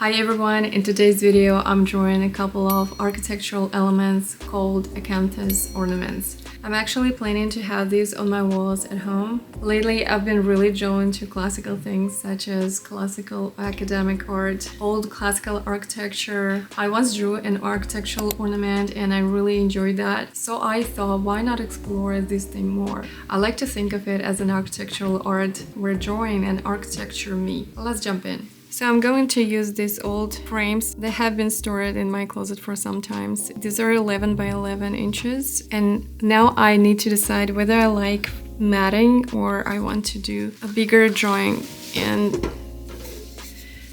Hi everyone, in today's video I'm drawing a couple of architectural elements called Acanthus ornaments. I'm actually planning to have these on my walls at home. Lately I've been really drawn to classical things such as classical academic art, old classical architecture. I once drew an architectural ornament and I really enjoyed that, so I thought why not explore this thing more. I like to think of it as an architectural art where drawing and architecture meet. Let's jump in. So I'm going to use these old frames that have been stored in my closet for some time. These are 11 by 11 inches, and now I need to decide whether I like matting or I want to do a bigger drawing and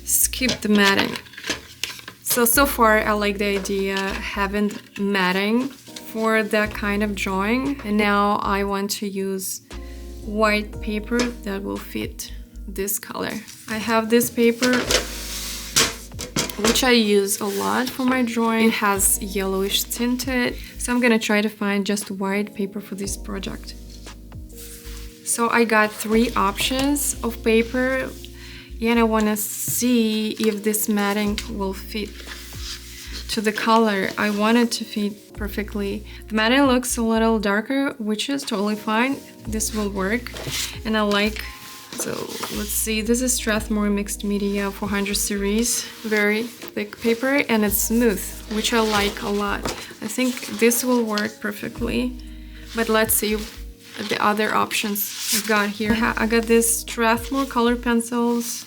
skip the matting. So far I like the idea having matting for that kind of drawing, and now I want to use white paper that will fit this color. I have this paper which I use a lot for my drawing. It has yellowish tinted, so I'm gonna try to find just white paper for this project. So I got 3 options of paper and I want to see if this matting will fit to the color. I want it to fit perfectly. The matting looks a little darker, which is totally fine. This will work, and I like. So let's see, this is Strathmore Mixed Media 400 series, very thick paper, and it's smooth, which I like a lot. I think this will work perfectly, but let's see the other options I've got here. I got this Strathmore color pencils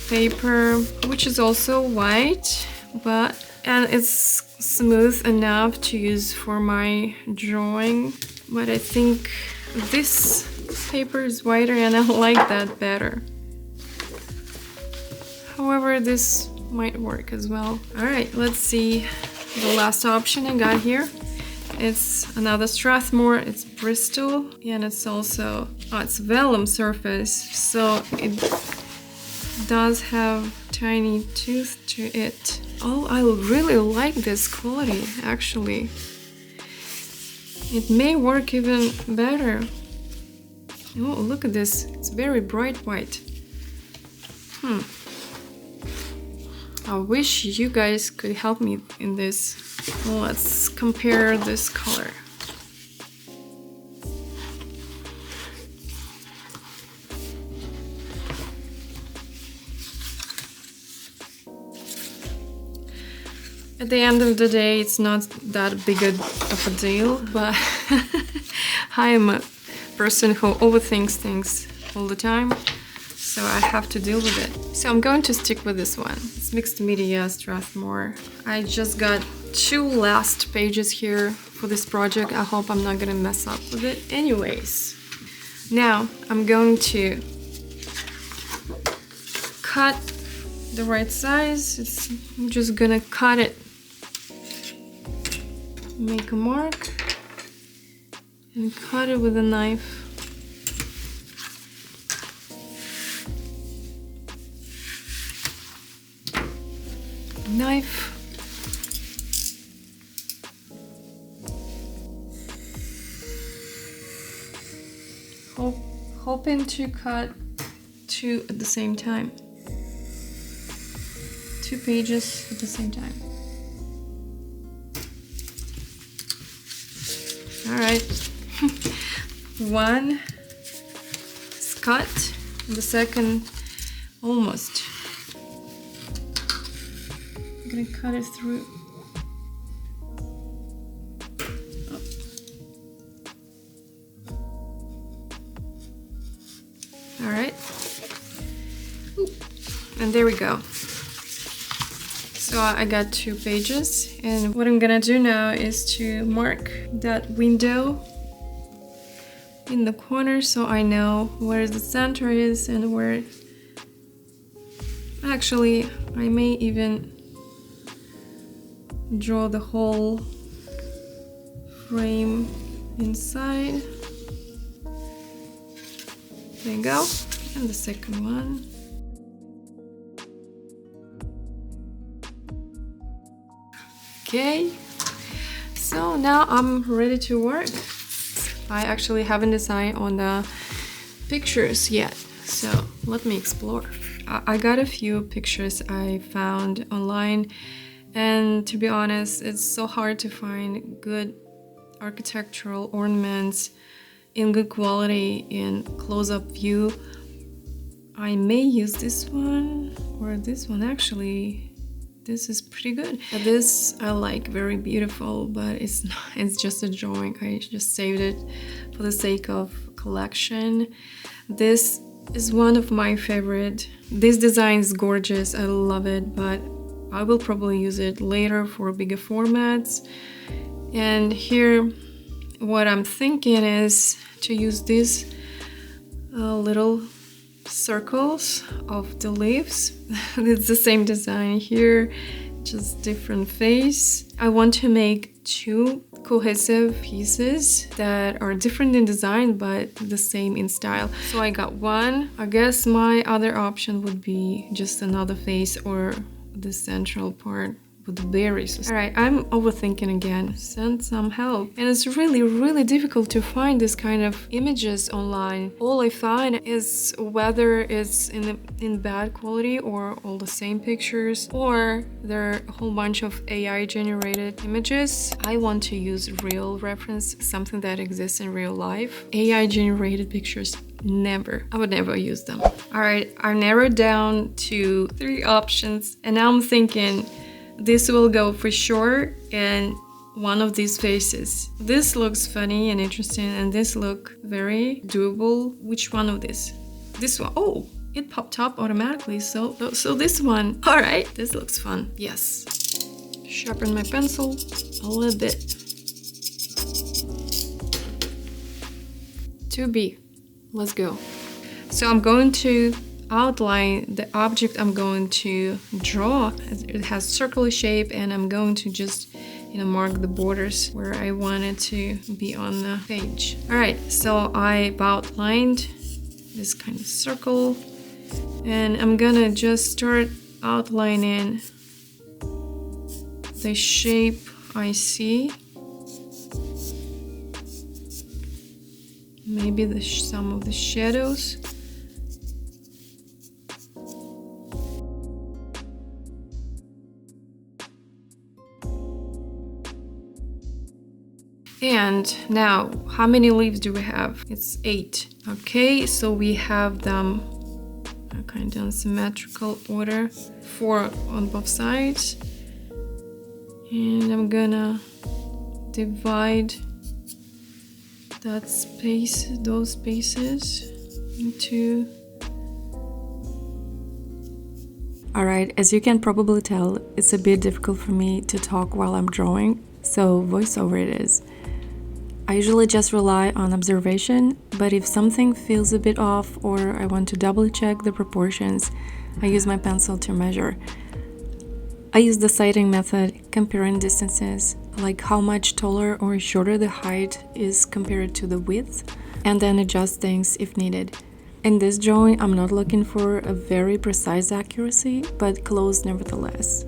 paper, which is also white, and it's smooth enough to use for my drawing, but I think this paper is whiter and I like that better. However, this might work as well. Alright, let's see the last option I got here. It's another Strathmore, it's Bristol, and it's also, it's vellum surface, so it does have tiny tooth to it. Oh, I really like this quality, actually. It may work even better. Oh, look at this. It's very bright white. I wish you guys could help me in this. Let's compare this color. At the end of the day, it's not that big of a deal, but I am a person who overthinks things all the time, so I have to deal with it. So I'm going to stick with this one. It's Mixed Media Strathmore. I just got 2 last pages here for this project. I hope I'm not gonna mess up with it. Anyways, now I'm going to cut the right size. I'm just gonna cut it, make a mark, and cut it with a knife. Hoping to cut 2 at the same time. 2 pages at the same time. Alright. One is cut, and the second almost. I'm gonna cut it through. Oh. Alright. And there we go. So I got 2 pages, and what I'm gonna do now is to mark that window in the corner so I know where the center is and where... Actually, I may even draw the whole frame inside. There you go. And the second one. Okay, so now I'm ready to work. I actually haven't decided on the pictures yet, so let me explore. I got a few pictures I found online, and to be honest, it's so hard to find good architectural ornaments in good quality in close-up view. I may use this one or this one. Actually, this is pretty good. This I like, very beautiful, but it's not, it's just a drawing. I just saved it for the sake of collection. This is one of my favorite. This design is gorgeous, I love it, but I will probably use it later for bigger formats. And here, what I'm thinking is to use these little circles of the leaves. It's the same design here, just different face. I want to make two cohesive pieces that are different in design but the same in style. So I got one. I guess my other option would be just another face or the central part with the berries. All right, I'm overthinking again. Send some help. And it's really difficult to find this kind of images online. All I find is whether it's in bad quality or all the same pictures, or there are a whole bunch of AI generated images. I want to use real reference, something that exists in real life. AI generated pictures, never. I would never use them. All right, I narrowed down to 3 options, and now I'm thinking this will go for sure in one of these faces. This looks funny and interesting, and this look very doable. Which one of this? This one. Oh, it popped up automatically. So this one. All right, this looks fun. Yes. Sharpen my pencil a little bit. 2B. Let's go. So I'm going to outline the object I'm going to draw. It has circular shape, and I'm going to just mark the borders where I want it to be on the page. All right, so I've outlined this kind of circle, and I'm gonna just start outlining the shape I see. Maybe some of the shadows. And now, how many leaves do we have? It's 8. Okay, so we have them kind of in symmetrical order, 4 on both sides. And I'm gonna divide that space, those spaces into... Alright, as you can probably tell, it's a bit difficult for me to talk while I'm drawing, so voiceover it is. I usually just rely on observation, but if something feels a bit off or I want to double check the proportions, I use my pencil to measure. I use the sighting method, comparing distances, like how much taller or shorter the height is compared to the width, and then adjust things if needed. In this drawing, I'm not looking for a very precise accuracy, but close nevertheless.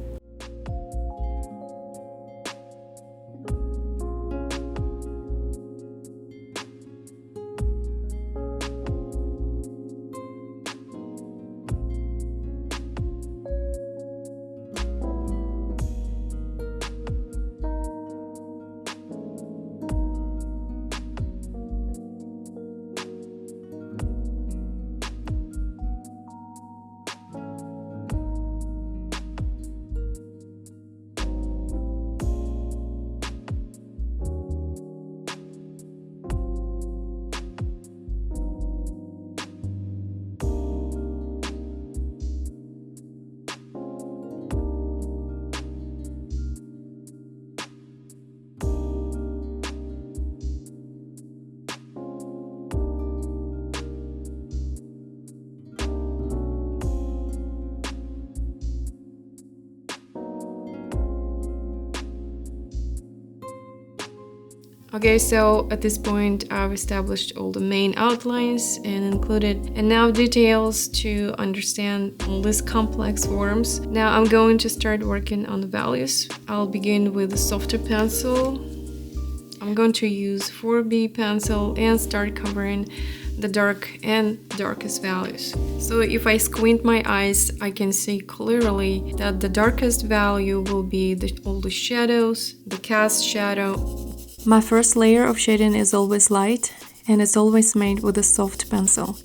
Okay, so at this point I've established all the main outlines and included enough details to understand all these complex forms. Now I'm going to start working on the values. I'll begin with a softer pencil. I'm going to use 4B pencil and start covering the dark and darkest values. So if I squint my eyes, I can see clearly that the darkest value will be all the shadows, the cast shadow. My first layer of shading is always light, and it's always made with a soft pencil.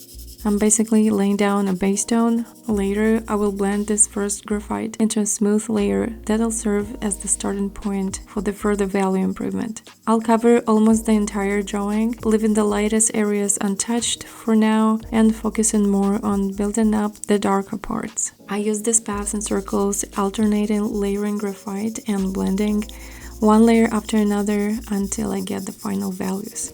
I'm basically laying down a base tone. Later, I will blend this first graphite into a smooth layer that'll serve as the starting point for the further value improvement. I'll cover almost the entire drawing, leaving the lightest areas untouched for now and focusing more on building up the darker parts. I use these paths and circles, alternating layering graphite and blending one layer after another until I get the final values.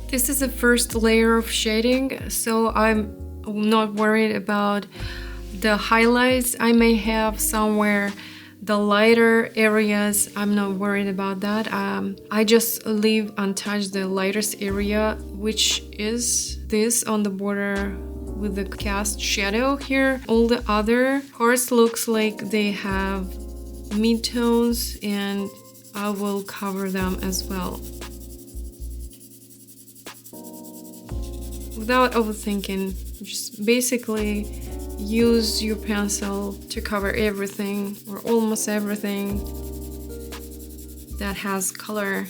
This is the first layer of shading, so I'm not worried about the highlights I may have somewhere. The lighter areas, I'm not worried about that. I just leave untouched the lightest area, which is this on the border with the cast shadow here. All the other parts looks like they have mid-tones, and I will cover them as well. Without overthinking, just basically use your pencil to cover everything or almost everything that has color.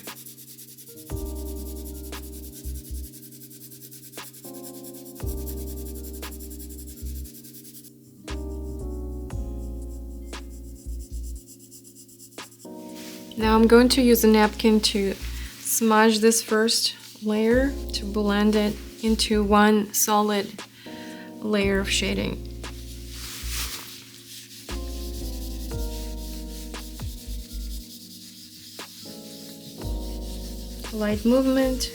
Now I'm going to use a napkin to smudge this first layer to blend it into one solid layer of shading. Light movement.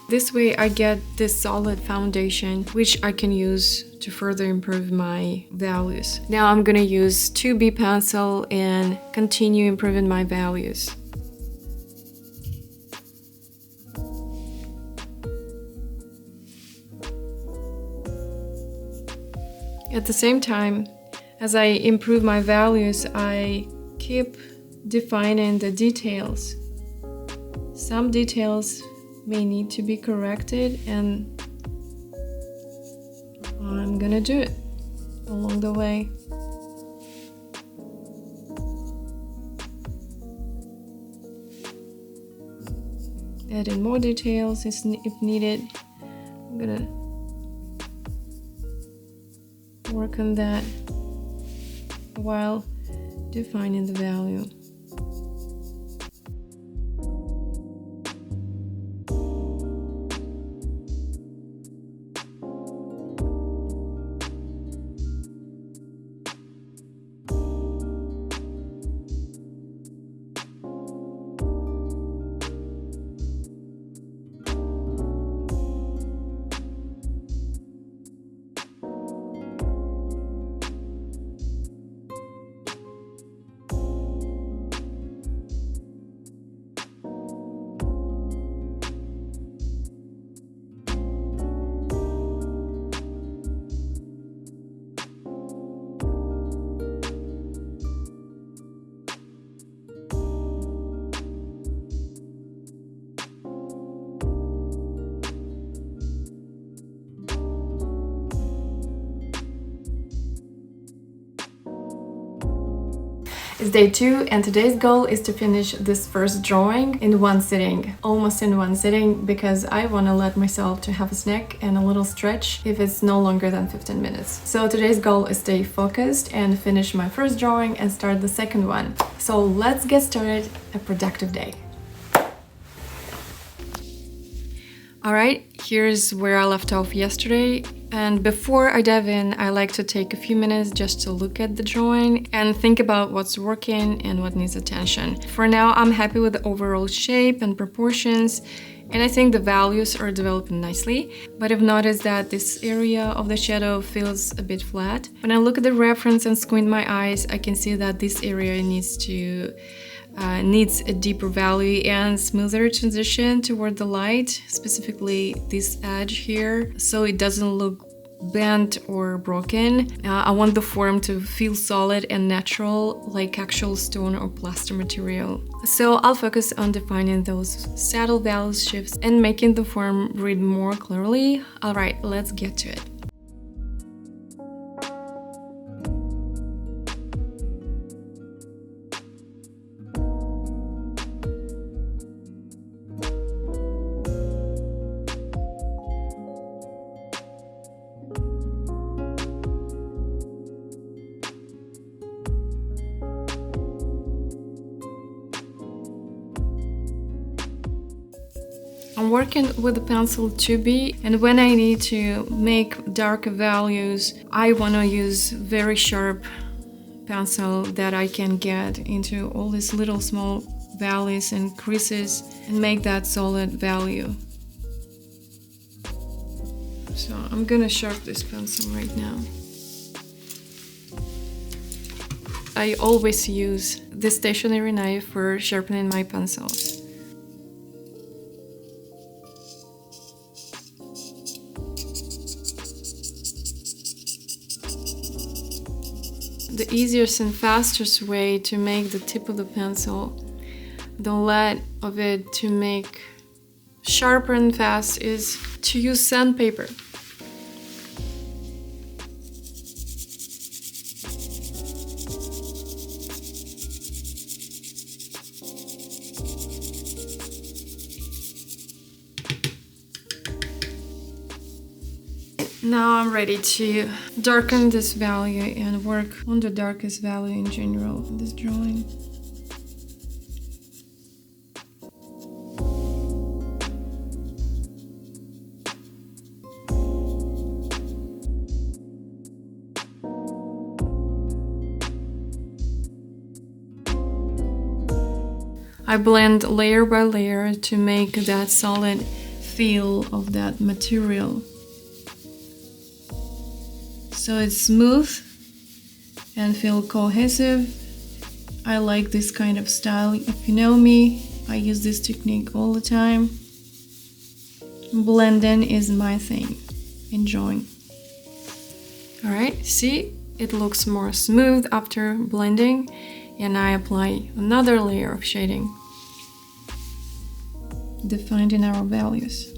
This way I get this solid foundation, which I can use to further improve my values. Now I'm gonna use 2B pencil and continue improving my values. At the same time, as I improve my values, I keep defining the details. Some details may need to be corrected, and I'm gonna do it along the way. Add in more details if needed. I'm gonna work on that while defining the value. It's day 2 and today's goal is to finish this first drawing in one sitting, almost in one sitting, because I want to let myself to have a snack and a little stretch if it's no longer than 15 minutes. So today's goal is stay focused and finish my first drawing and start the second one. So let's get started, a productive day. Alright, here's where I left off yesterday. And before I dive in, I like to take a few minutes just to look at the drawing and think about what's working and what needs attention. For now, I'm happy with the overall shape and proportions, and I think the values are developing nicely. But I've noticed that this area of the shadow feels a bit flat. When I look at the reference and squint my eyes, I can see that this area needs a deeper value and smoother transition toward the light, specifically this edge here, so it doesn't look bent or broken. I want the form to feel solid and natural, like actual stone or plaster material. So I'll focus on defining those subtle value shifts and making the form read more clearly. Alright, let's get to it. I'm working with the pencil 2B, and when I need to make darker values, I want to use very sharp pencil that I can get into all these little small valleys and creases and make that solid value. So I'm gonna sharpen this pencil right now. I always use this stationary knife for sharpening my pencils. The easiest and fastest way to make the tip of the pencil, the lead of it to make sharper and fast, is to use sandpaper. Now I'm ready to darken this value and work on the darkest value in general in this drawing. I blend layer by layer to make that solid feel of that material. So it's smooth and feel cohesive. I like this kind of style. If you know me, I use this technique all the time. Blending is my thing. Enjoying. Alright, see? It looks more smooth after blending, and I apply another layer of shading, defining our values.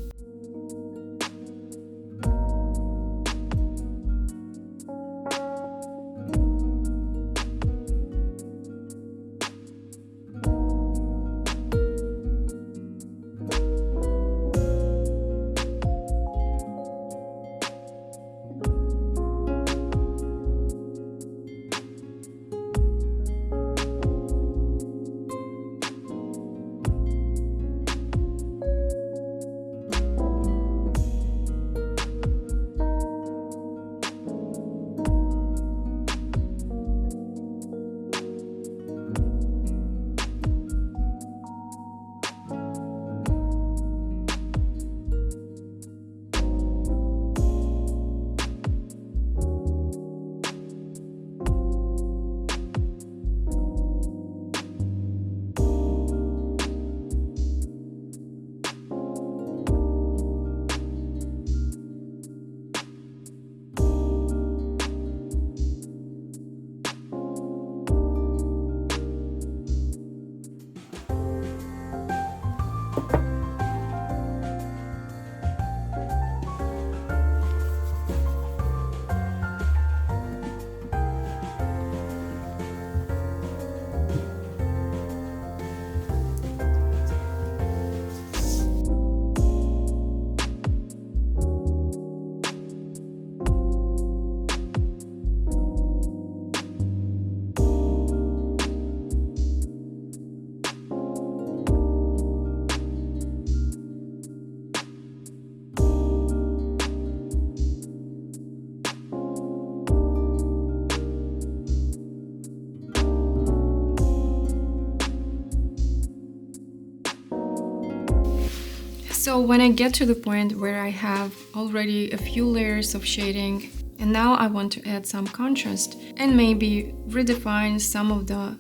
So when I get to the point where I have already a few layers of shading, and now I want to add some contrast and maybe redefine some of the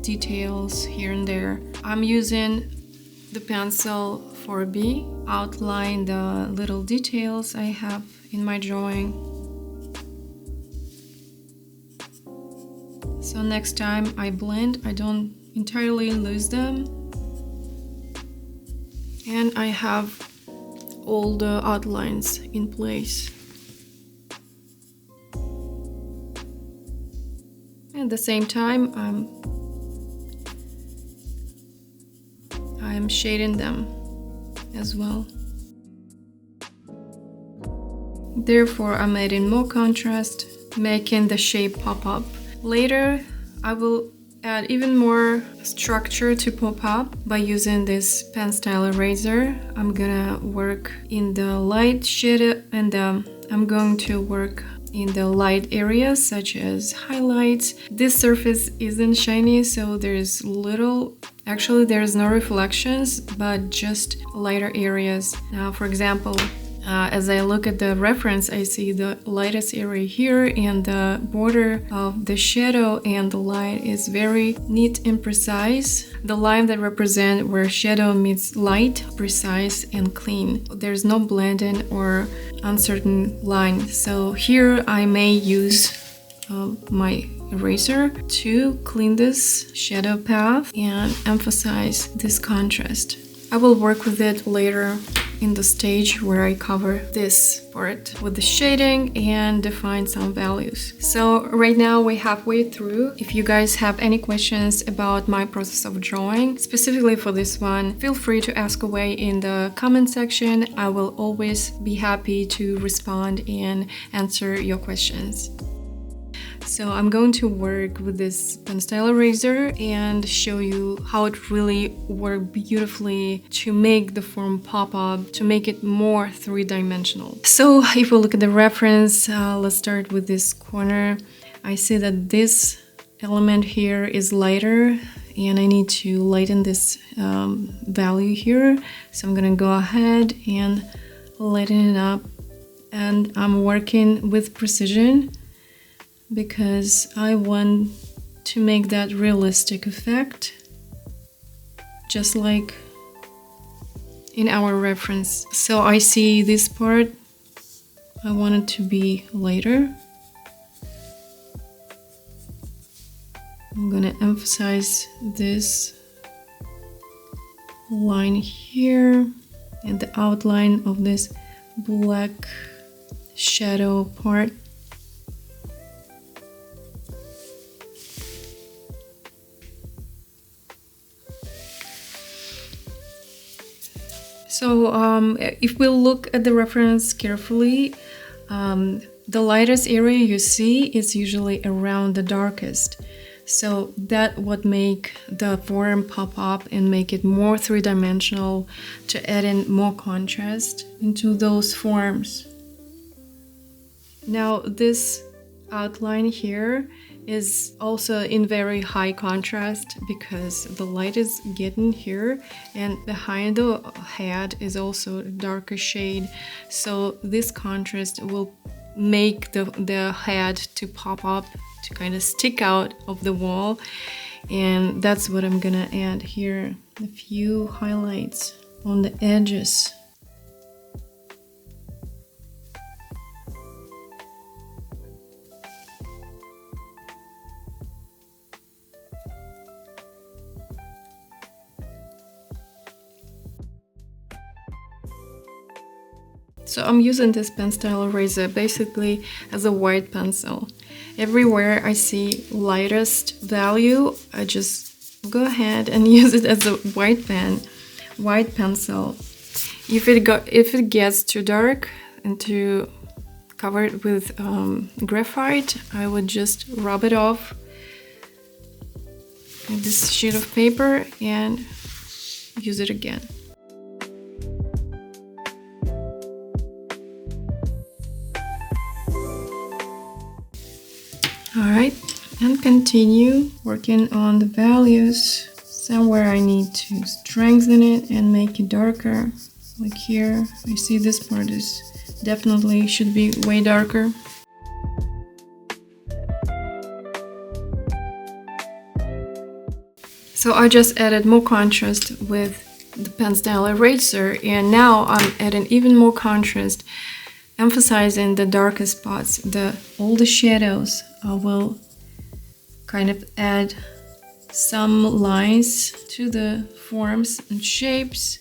details here and there, I'm using the pencil 4B, outline the little details I have in my drawing. So next time I blend, I don't entirely lose them. And I have all the outlines in place. At the same time, I'm shading them as well. Therefore, I'm adding more contrast, making the shape pop up. Later, I will add even more structure to pop up by using this pen style eraser. I'm gonna work in the light shade, and I'm going to work in the light areas such as highlights. This surface isn't shiny, so there's little, actually there's no reflections, but just lighter areas. Now, for example, as I look at the reference, I see the lightest area here, and the border of the shadow and the light is very neat and precise. The line that represents where shadow meets light, precise and clean. There's no blending or uncertain line. So here I may use my eraser to clean this shadow path and emphasize this contrast. I will work with it later in the stage where I cover this part with the shading and define some values. So right now we're halfway through. If you guys have any questions about my process of drawing, specifically for this one, feel free to ask away in the comment section. I will always be happy to respond and answer your questions. So I'm going to work with this pen style eraser and show you how it really worked beautifully to make the form pop up, to make it more three-dimensional. So if we look at the reference, let's start with this corner. I see that this element here is lighter and I need to lighten this value here. So I'm gonna go ahead and lighten it up, and I'm working with precision because I want to make that realistic effect, just like in our reference. So I see this part, I want it to be lighter. I'm gonna emphasize this line here and the outline of this black shadow part. So if we look at the reference carefully, the lightest area you see is usually around the darkest. So that would make the form pop up and make it more three-dimensional, to add in more contrast into those forms. Now this outline here is also in very high contrast because the light is getting here, and behind the head is also a darker shade. So this contrast will make the head to pop up, to kind of stick out of the wall, and that's what I'm gonna add here. A few highlights on the edges. So I'm using this pen style eraser basically as a white pencil. Everywhere I see lightest value, I just go ahead and use it as a white pencil. If it gets too dark and to cover it with graphite, I would just rub it off with this sheet of paper and use it again. Alright, and continue working on the values. Somewhere I need to strengthen it and make it darker. Like here, I see this part is definitely should be way darker. So I just added more contrast with the pen style eraser, and now I'm adding even more contrast, emphasizing the darker spots. All the shadows I will kind of add some lines to the forms and shapes.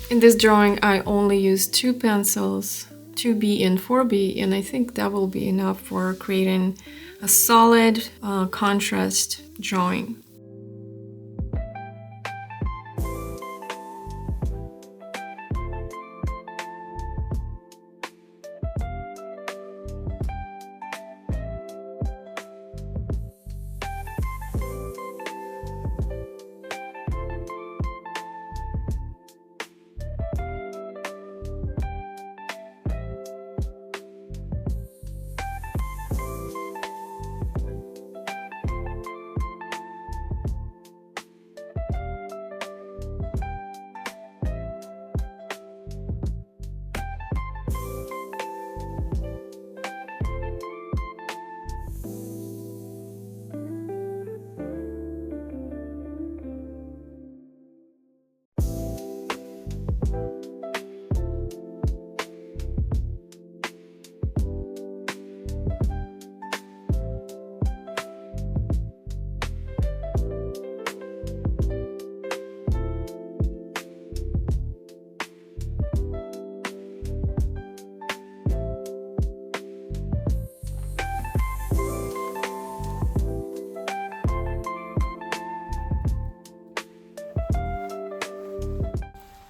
In this drawing I only used 2 pencils, 2B and 4B, and I think that will be enough for creating a solid contrast drawing.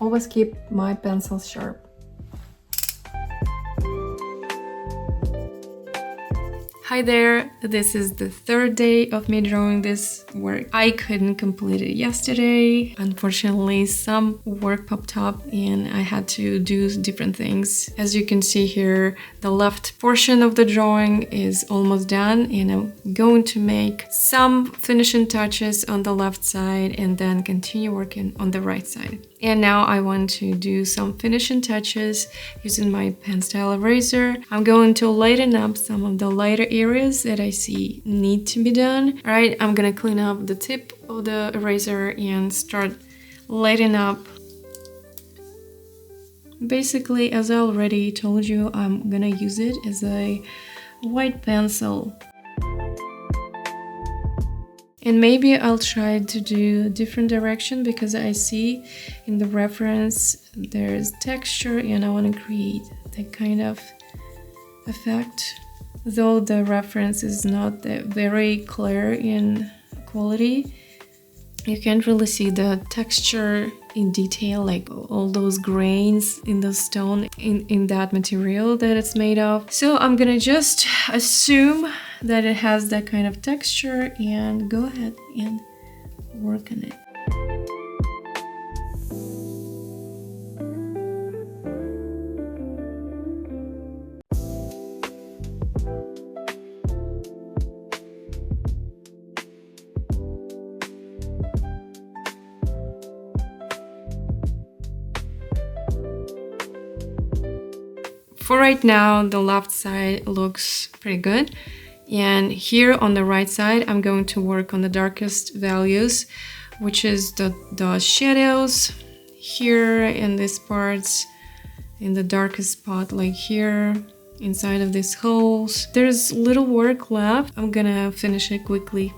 Always keep my pencils sharp. Hi there, this is the 3rd day of me drawing this work. I couldn't complete it yesterday. Unfortunately, some work popped up and I had to do different things. As you can see here, the left portion of the drawing is almost done, and I'm going to make some finishing touches on the left side and then continue working on the right side. And now I want to do some finishing touches using my pen style eraser. I'm going to lighten up some of the lighter areas that I see need to be done. All right, I'm gonna clean up the tip of the eraser and start lighting up. Basically, as I already told you, I'm gonna use it as a white pencil. And maybe I'll try to do a different direction because I see in the reference there's texture and I want to create that kind of effect. Though the reference is not that very clear in quality, you can't really see the texture in detail, like all those grains in the stone in that material that it's made of. So I'm gonna just assume that it has that kind of texture and go ahead and work on it. For right now, the left side looks pretty good. And here on the right side, I'm going to work on the darkest values, which is the shadows here in these parts, in the darkest spot, like here, inside of these holes. There's little work left. I'm gonna finish it quickly.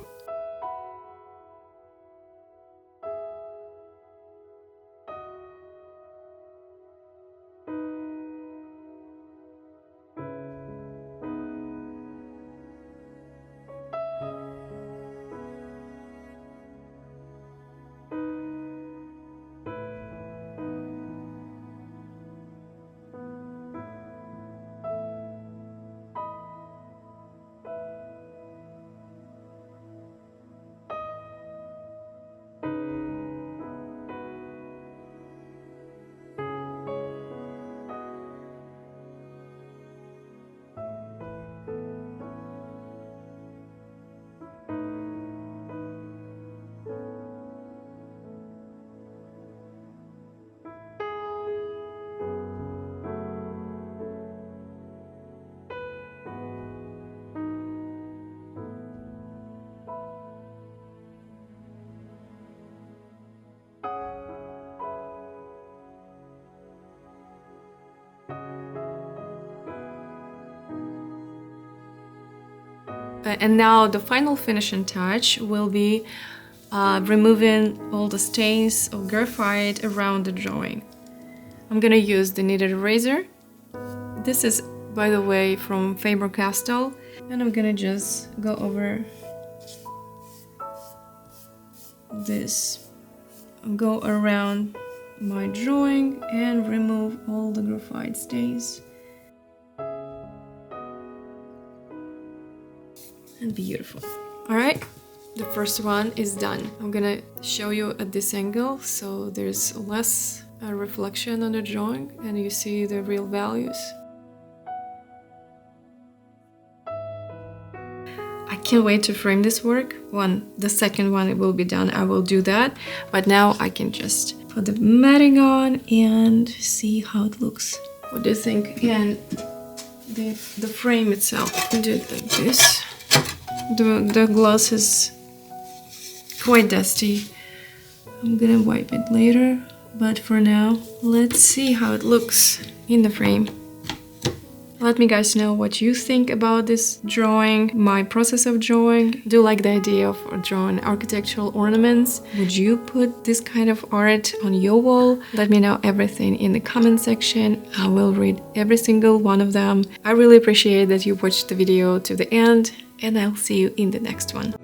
And now the final finishing touch will be removing all the stains of graphite around the drawing. I'm gonna use the kneaded eraser. This is, by the way, from Faber-Castell, and I'm gonna just go over this, go around my drawing and remove all the graphite stains. And beautiful. All right, the first one is done. I'm gonna show you at this angle so there's less reflection on the drawing and you see the real values. I can't wait to frame this work. The second one will be done, I will do that. But now I can just put the matting on and see how it looks. What do you think? And the frame itself, I do it like this. The gloss is quite dusty. I'm gonna wipe it later, but for now, let's see how it looks in the frame. Let me guys know what you think about this drawing, my process of drawing. Do you like the idea of drawing architectural ornaments? Would you put this kind of art on your wall? Let me know everything in the comment section. I will read every single one of them. I really appreciate that you watched the video to the end, and I'll see you in the next one.